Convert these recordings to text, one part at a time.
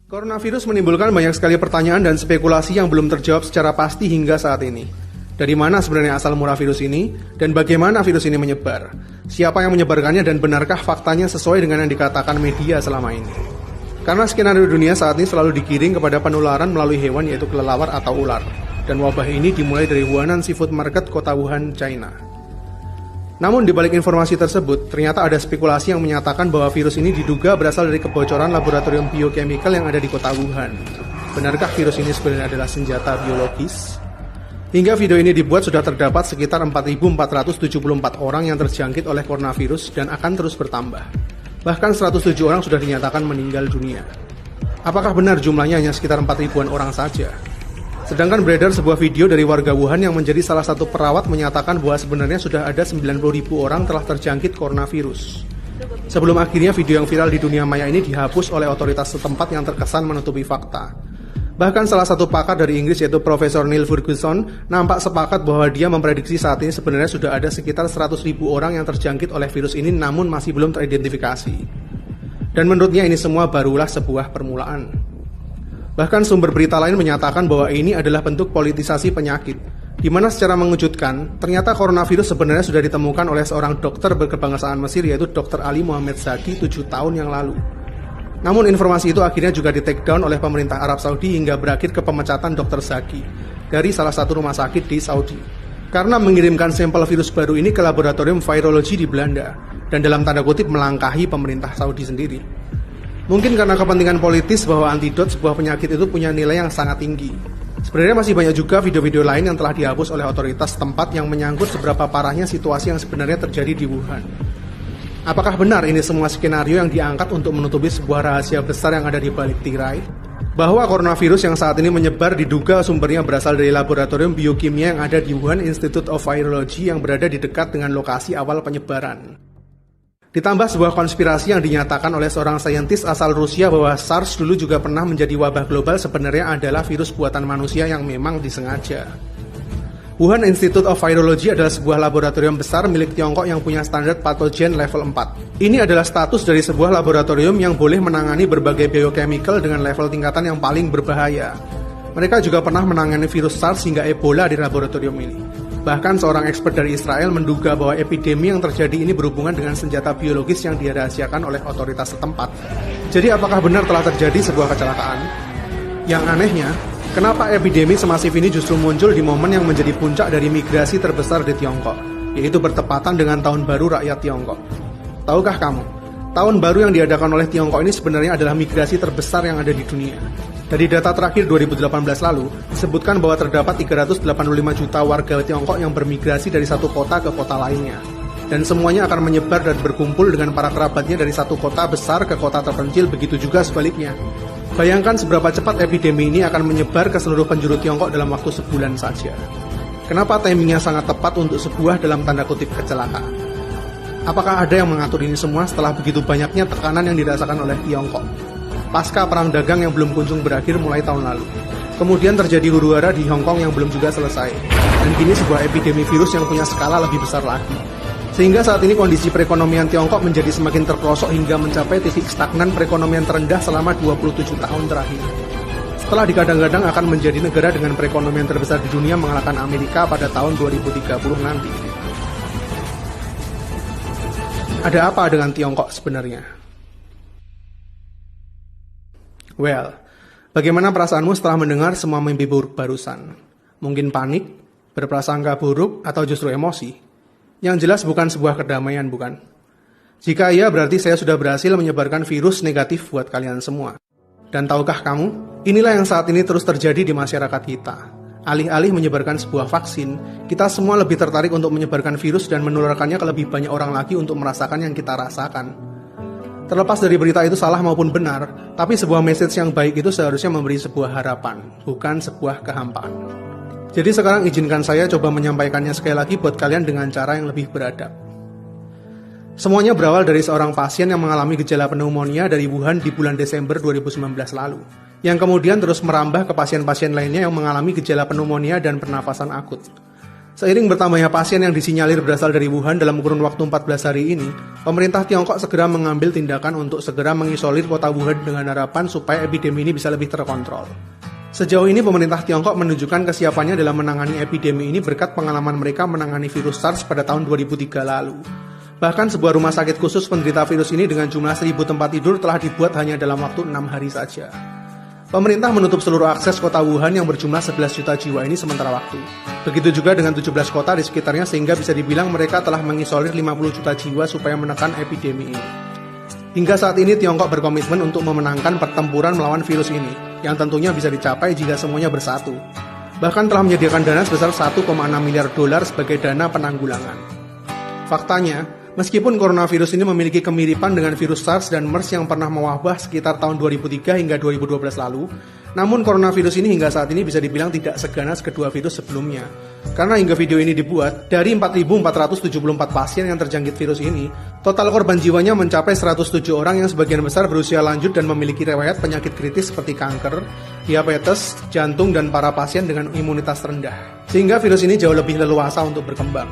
Coronavirus menimbulkan banyak sekali pertanyaan dan spekulasi yang belum terjawab secara pasti hingga saat ini. Dari mana sebenarnya asal mula virus ini, dan bagaimana virus ini menyebar? Siapa yang menyebarkannya dan benarkah faktanya sesuai dengan yang dikatakan media selama ini? Karena skenario dunia saat ini selalu digiring kepada penularan melalui hewan yaitu kelelawar atau ular. Dan wabah ini dimulai dari Huanan Seafood Market, kota Wuhan, China. Namun di balik informasi tersebut, ternyata ada spekulasi yang menyatakan bahwa virus ini diduga berasal dari kebocoran laboratorium biochemical yang ada di kota Wuhan. Benarkah virus ini sebenarnya adalah senjata biologis? Hingga video ini dibuat sudah terdapat sekitar 4.474 orang yang terjangkit oleh coronavirus dan akan terus bertambah. Bahkan 107 orang sudah dinyatakan meninggal dunia. Apakah benar jumlahnya hanya sekitar 4.000-an orang saja? Sedangkan beredar sebuah video dari warga Wuhan yang menjadi salah satu perawat menyatakan bahwa sebenarnya sudah ada 90.000 orang telah terjangkit coronavirus. Sebelum akhirnya video yang viral di dunia maya ini dihapus oleh otoritas setempat yang terkesan menutupi fakta. Bahkan salah satu pakar dari Inggris yaitu Profesor Neil Ferguson nampak sepakat bahwa dia memprediksi saat ini sebenarnya sudah ada sekitar 100.000 orang yang terjangkit oleh virus ini namun masih belum teridentifikasi. Dan menurutnya ini semua barulah sebuah permulaan. Bahkan sumber berita lain menyatakan bahwa ini adalah bentuk politisasi penyakit, di mana secara mengejutkan, ternyata coronavirus sebenarnya sudah ditemukan oleh seorang dokter berkebangsaan Mesir yaitu Dr. Ali Mohammed Zaki 7 tahun yang lalu. Namun informasi itu akhirnya juga di-take down oleh pemerintah Arab Saudi hingga berakhir ke pemecatan Dr. Zaki dari salah satu rumah sakit di Saudi, karena mengirimkan sampel virus baru ini ke laboratorium virologi di Belanda, dan dalam tanda kutip melangkahi pemerintah Saudi sendiri. Mungkin karena kepentingan politis bahwa antidot sebuah penyakit itu punya nilai yang sangat tinggi. Sebenarnya masih banyak juga video-video lain yang telah dihapus oleh otoritas setempat yang menyangkut seberapa parahnya situasi yang sebenarnya terjadi di Wuhan. Apakah benar ini semua skenario yang diangkat untuk menutupi sebuah rahasia besar yang ada di balik tirai? Bahwa coronavirus yang saat ini menyebar diduga sumbernya berasal dari laboratorium biokimia yang ada di Wuhan Institute of Virology yang berada di dekat dengan lokasi awal penyebaran. Ditambah sebuah konspirasi yang dinyatakan oleh seorang saintis asal Rusia bahwa SARS dulu juga pernah menjadi wabah global sebenarnya adalah virus buatan manusia yang memang disengaja. Wuhan Institute of Virology adalah sebuah laboratorium besar milik Tiongkok yang punya standar patogen level 4. Ini adalah status dari sebuah laboratorium yang boleh menangani berbagai biochemical dengan level tingkatan yang paling berbahaya. Mereka juga pernah menangani virus SARS hingga Ebola di laboratorium ini. Bahkan seorang expert dari Israel menduga bahwa epidemi yang terjadi ini berhubungan dengan senjata biologis yang dirahasiakan oleh otoritas setempat. Jadi apakah benar telah terjadi sebuah kecelakaan? Yang anehnya, kenapa epidemi semasif ini justru muncul di momen yang menjadi puncak dari migrasi terbesar di Tiongkok, yaitu bertepatan dengan Tahun Baru Rakyat Tiongkok. Tahukah kamu, Tahun Baru yang diadakan oleh Tiongkok ini sebenarnya adalah migrasi terbesar yang ada di dunia. Dari data terakhir 2018 lalu, disebutkan bahwa terdapat 385 juta warga Tiongkok yang bermigrasi dari satu kota ke kota lainnya. Dan semuanya akan menyebar dan berkumpul dengan para kerabatnya dari satu kota besar ke kota terpencil, begitu juga sebaliknya. Bayangkan seberapa cepat epidemi ini akan menyebar ke seluruh penjuru Tiongkok dalam waktu sebulan saja. Kenapa timingnya sangat tepat untuk sebuah dalam tanda kutip kecelakaan? Apakah ada yang mengatur ini semua setelah begitu banyaknya tekanan yang dirasakan oleh Tiongkok? Pasca perang dagang yang belum kunjung berakhir mulai tahun lalu. Kemudian terjadi huru-hara di Hong Kong yang belum juga selesai. Dan kini sebuah epidemi virus yang punya skala lebih besar lagi. Sehingga saat ini kondisi perekonomian Tiongkok menjadi semakin terperosok hingga mencapai titik stagnan perekonomian terendah selama 27 tahun terakhir. Setelah digadang-gadang akan menjadi negara dengan perekonomian terbesar di dunia mengalahkan Amerika pada tahun 2030 nanti. Ada apa dengan Tiongkok sebenarnya? Well, bagaimana perasaanmu setelah mendengar semua mimpi buruk barusan? Mungkin panik, berprasangka buruk, atau justru emosi? Yang jelas bukan sebuah kedamaian, bukan? Jika iya, berarti saya sudah berhasil menyebarkan virus negatif buat kalian semua. Dan tahukah kamu, inilah yang saat ini terus terjadi di masyarakat kita. Alih-alih menyebarkan sebuah vaksin, kita semua lebih tertarik untuk menyebarkan virus dan menularkannya ke lebih banyak orang lagi untuk merasakan yang kita rasakan. Terlepas dari berita itu salah maupun benar, tapi sebuah message yang baik itu seharusnya memberi sebuah harapan, bukan sebuah kehampaan. Jadi sekarang izinkan saya coba menyampaikannya sekali lagi buat kalian dengan cara yang lebih beradab. Semuanya berawal dari seorang pasien yang mengalami gejala pneumonia dari Wuhan di bulan Desember 2019 lalu, yang kemudian terus merambah ke pasien-pasien lainnya yang mengalami gejala pneumonia dan pernafasan akut. Seiring bertambahnya pasien yang disinyalir berasal dari Wuhan dalam kurun waktu 14 hari ini, pemerintah Tiongkok segera mengambil tindakan untuk segera mengisolir kota Wuhan dengan harapan supaya epidemi ini bisa lebih terkontrol. Sejauh ini pemerintah Tiongkok menunjukkan kesiapannya dalam menangani epidemi ini berkat pengalaman mereka menangani virus SARS pada tahun 2003 lalu. Bahkan sebuah rumah sakit khusus penderita virus ini dengan jumlah 1.000 tempat tidur telah dibuat hanya dalam waktu 6 hari saja. Pemerintah menutup seluruh akses kota Wuhan yang berjumlah 11 juta jiwa ini sementara waktu. Begitu juga dengan 17 kota di sekitarnya sehingga bisa dibilang mereka telah mengisolir 50 juta jiwa supaya menekan epidemi ini. Hingga saat ini Tiongkok berkomitmen untuk memenangkan pertempuran melawan virus ini, yang tentunya bisa dicapai jika semuanya bersatu. Bahkan telah menyediakan dana sebesar 1,6 miliar dolar sebagai dana penanggulangan. Faktanya, meskipun coronavirus ini memiliki kemiripan dengan virus SARS dan MERS yang pernah mewabah sekitar tahun 2003 hingga 2012 lalu, namun coronavirus ini hingga saat ini bisa dibilang tidak seganas kedua virus sebelumnya. Karena hingga video ini dibuat, dari 4.474 pasien yang terjangkit virus ini, total korban jiwanya mencapai 107 orang yang sebagian besar berusia lanjut dan memiliki riwayat penyakit kritis seperti kanker, diabetes, jantung, dan para pasien dengan imunitas rendah. Sehingga virus ini jauh lebih leluasa untuk berkembang.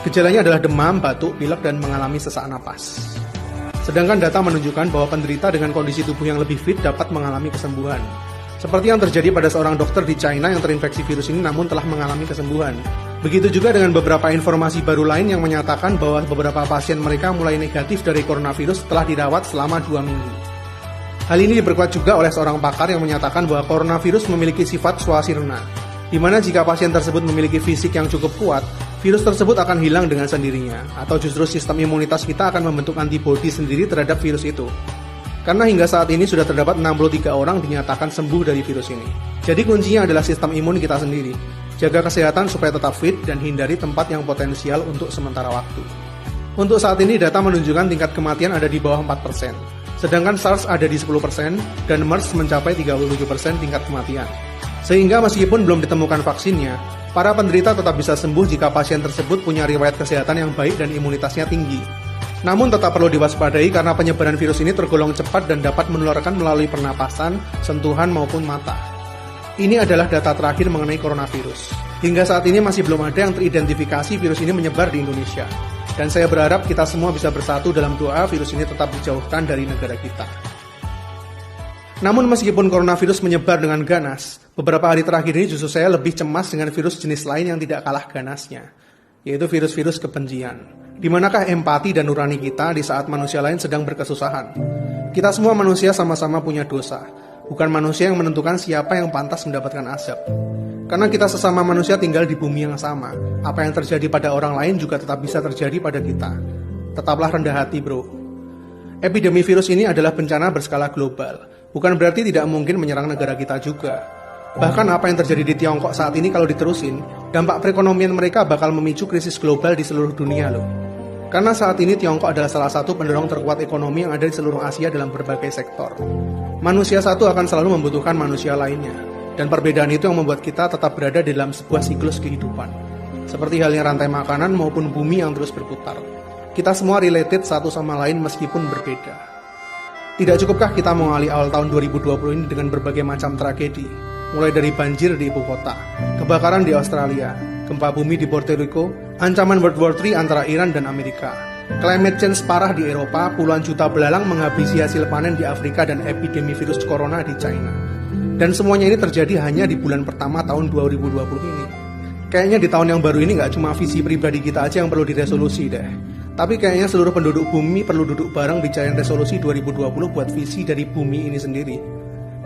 Gejalanya adalah demam, batuk, pilek, dan mengalami sesak napas. Sedangkan data menunjukkan bahwa penderita dengan kondisi tubuh yang lebih fit dapat mengalami kesembuhan. Seperti yang terjadi pada seorang dokter di China yang terinfeksi virus ini namun telah mengalami kesembuhan. Begitu juga dengan beberapa informasi baru lain yang menyatakan bahwa beberapa pasien mereka mulai negatif dari coronavirus setelah dirawat selama 2 minggu. Hal ini diperkuat juga oleh seorang pakar yang menyatakan bahwa coronavirus memiliki sifat swasirna, di mana jika pasien tersebut memiliki fisik yang cukup kuat, virus tersebut akan hilang dengan sendirinya, atau justru sistem imunitas kita akan membentuk antibodi sendiri terhadap virus itu. Karena hingga saat ini sudah terdapat 63 orang dinyatakan sembuh dari virus ini. Jadi kuncinya adalah sistem imun kita sendiri. Jaga kesehatan supaya tetap fit dan hindari tempat yang potensial untuk sementara waktu. Untuk saat ini data menunjukkan tingkat kematian ada di bawah 4%, sedangkan SARS ada di 10% dan MERS mencapai 37% tingkat kematian. Sehingga meskipun belum ditemukan vaksinnya, para penderita tetap bisa sembuh jika pasien tersebut punya riwayat kesehatan yang baik dan imunitasnya tinggi. Namun tetap perlu diwaspadai karena penyebaran virus ini tergolong cepat dan dapat menularkan melalui pernapasan, sentuhan maupun mata. Ini adalah data terakhir mengenai coronavirus. Hingga saat ini masih belum ada yang teridentifikasi virus ini menyebar di Indonesia. Dan saya berharap kita semua bisa bersatu dalam doa virus ini tetap dijauhkan dari negara kita. Namun meskipun coronavirus menyebar dengan ganas, beberapa hari terakhir ini justru saya lebih cemas dengan virus jenis lain yang tidak kalah ganasnya, yaitu virus-virus kebencian. Di manakah empati dan nurani kita di saat manusia lain sedang berkesusahan? Kita semua manusia sama-sama punya dosa, bukan manusia yang menentukan siapa yang pantas mendapatkan azab. Karena kita sesama manusia tinggal di bumi yang sama, apa yang terjadi pada orang lain juga tetap bisa terjadi pada kita. Tetaplah rendah hati, bro. Epidemi virus ini adalah bencana berskala global, bukan berarti tidak mungkin menyerang negara kita juga. Bahkan apa yang terjadi di Tiongkok saat ini kalau diterusin, dampak perekonomian mereka bakal memicu krisis global di seluruh dunia loh. Karena saat ini Tiongkok adalah salah satu pendorong terkuat ekonomi yang ada di seluruh Asia dalam berbagai sektor. Manusia satu akan selalu membutuhkan manusia lainnya, dan perbedaan itu yang membuat kita tetap berada di dalam sebuah siklus kehidupan. Seperti halnya rantai makanan maupun bumi yang terus berputar. Kita semua related satu sama lain meskipun berbeda. Tidak cukupkah kita mengawali awal tahun 2020 ini dengan berbagai macam tragedi? Mulai dari banjir di ibu kota, kebakaran di Australia, gempa bumi di Puerto Rico, ancaman World War III antara Iran dan Amerika, climate change parah di Eropa, puluhan juta belalang menghabisi hasil panen di Afrika dan epidemi virus corona di China. Dan semuanya ini terjadi hanya di bulan pertama tahun 2020 ini. Kayaknya di tahun yang baru ini nggak cuma visi pribadi kita aja yang perlu diresolusi deh. Tapi kayaknya seluruh penduduk bumi perlu duduk bareng bicarain resolusi 2020 buat visi dari bumi ini sendiri.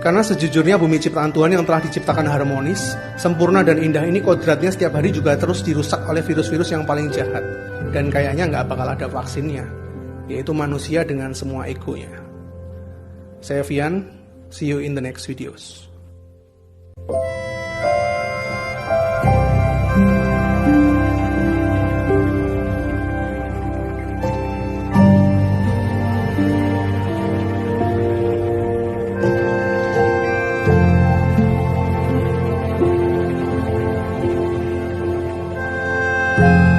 Karena sejujurnya bumi ciptaan Tuhan yang telah diciptakan harmonis, sempurna dan indah ini kodratnya setiap hari juga terus dirusak oleh virus-virus yang paling jahat. Dan kayaknya nggak bakal ada vaksinnya, yaitu manusia dengan semua egonya. Saya Vian, see you in the next videos. Thank you.